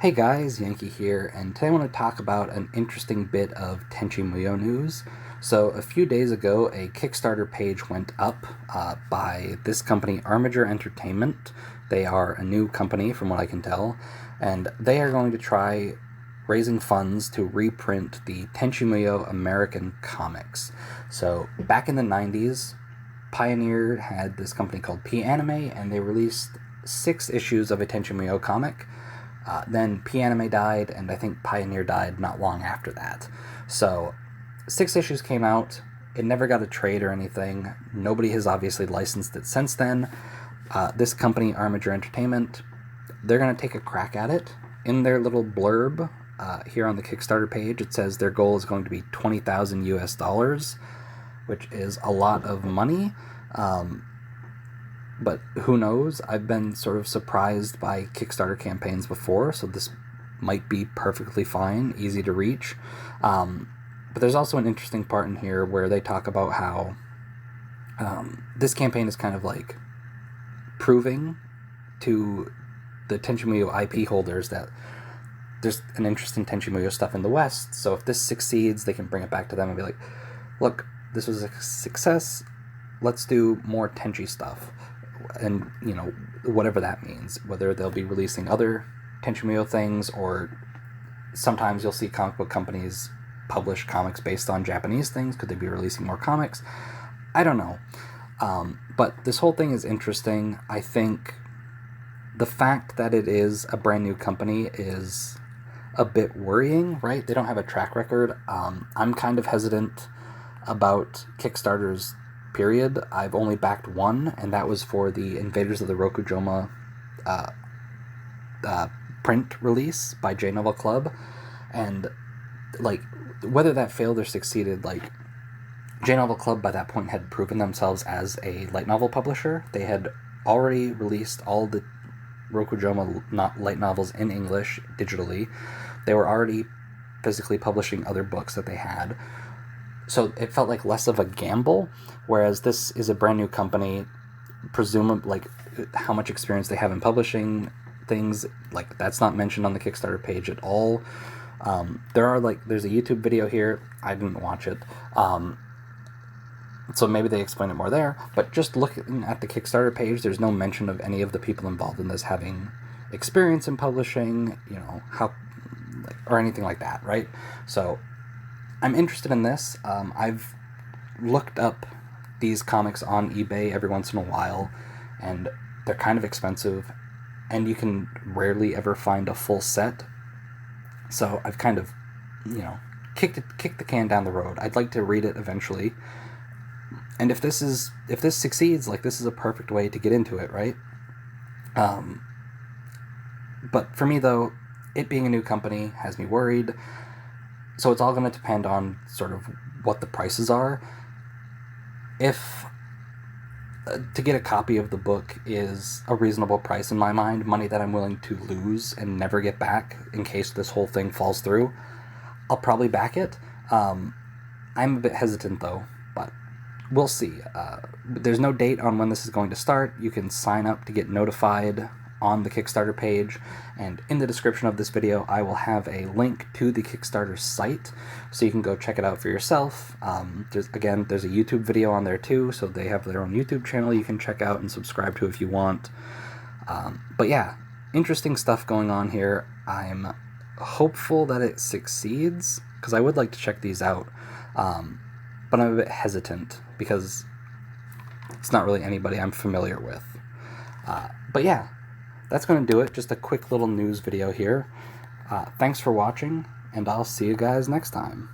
Hey guys, Yankee here, and today I want to talk about an interesting bit of Tenchi Muyo news. So, a few days ago, a Kickstarter page went up by this company, Armiger Entertainment. They are a new company, from what I can tell, and they are going to try raising funds to reprint the Tenchi Muyo American comics. So, back in the 90s, Pioneer had this company called P Anime, and they released 6 issues of a Tenchi Muyo comic. Then P Anime died, and I think Pioneer died not long after that. So, 6 issues came out. It never got a trade or anything. Nobody has obviously licensed it since then. This company, Armiger Entertainment, they're going to take a crack at it. In their little blurb here on the Kickstarter page, it says their goal is going to be 20,000 US dollars, which is a lot of money. But who knows? I've been sort of surprised by Kickstarter campaigns before, so this might be perfectly fine, easy to reach. But there's also an interesting part in here where they talk about how this campaign is kind of like proving to the Tenchi Muyo IP holders that there's an interest in Tenchi Muyo stuff in the West, so if this succeeds, they can bring it back to them and be like, look, this was a success, let's do more Tenchi stuff. And, you know, whatever that means, whether they'll be releasing other Tenchi Muyo things, or sometimes you'll see comic book companies publish comics based on Japanese things. Could they be releasing more comics? I don't know. But this whole thing is interesting. I think the fact that it is a brand new company is a bit worrying, right? They don't have a track record. I'm kind of hesitant about Kickstarter's period. I've only backed one, and that was for the Invaders of the Rokujoma print release by J Novel Club. And, like, whether that failed or succeeded, like, J Novel Club by that point had proven themselves as a light novel publisher. They had already released all the Rokujoma light novels in English digitally. They were already physically publishing other books that they had. So it felt like less of a gamble, whereas this is a brand new company, presumably, like, how much experience they have in publishing things, like, that's not mentioned on the Kickstarter page at all. There's a YouTube video here. I didn't watch it. So maybe they explain it more there, but just looking at the Kickstarter page, there's no mention of any of the people involved in this having experience in publishing, or anything like that, right? So I'm interested in this. I've looked up these comics on eBay every once in a while, and they're kind of expensive, and you can rarely ever find a full set. So I've kind of, kicked the can down the road. I'd like to read it eventually, and if this succeeds, like, this is a perfect way to get into it, right? But for me, though, it being a new company has me worried. So it's all going to depend on sort of what the prices are. If to get a copy of the book is a reasonable price in my mind, money that I'm willing to lose and never get back in case this whole thing falls through, I'll probably back it. I'm a bit hesitant, though, but we'll see. There's no date on when this is going to start. You can sign up to get notified on the Kickstarter page, and in the description of this video I will have a link to the Kickstarter site so you can go check it out for yourself. There's a YouTube video on there too, so they have their own YouTube channel you can check out and subscribe to if you want. But yeah, interesting stuff going on here. I'm hopeful that it succeeds, because I would like to check these out, but I'm a bit hesitant because it's not really anybody I'm familiar with. But yeah, that's going to do it. Just a quick little news video here. Thanks for watching, and I'll see you guys next time.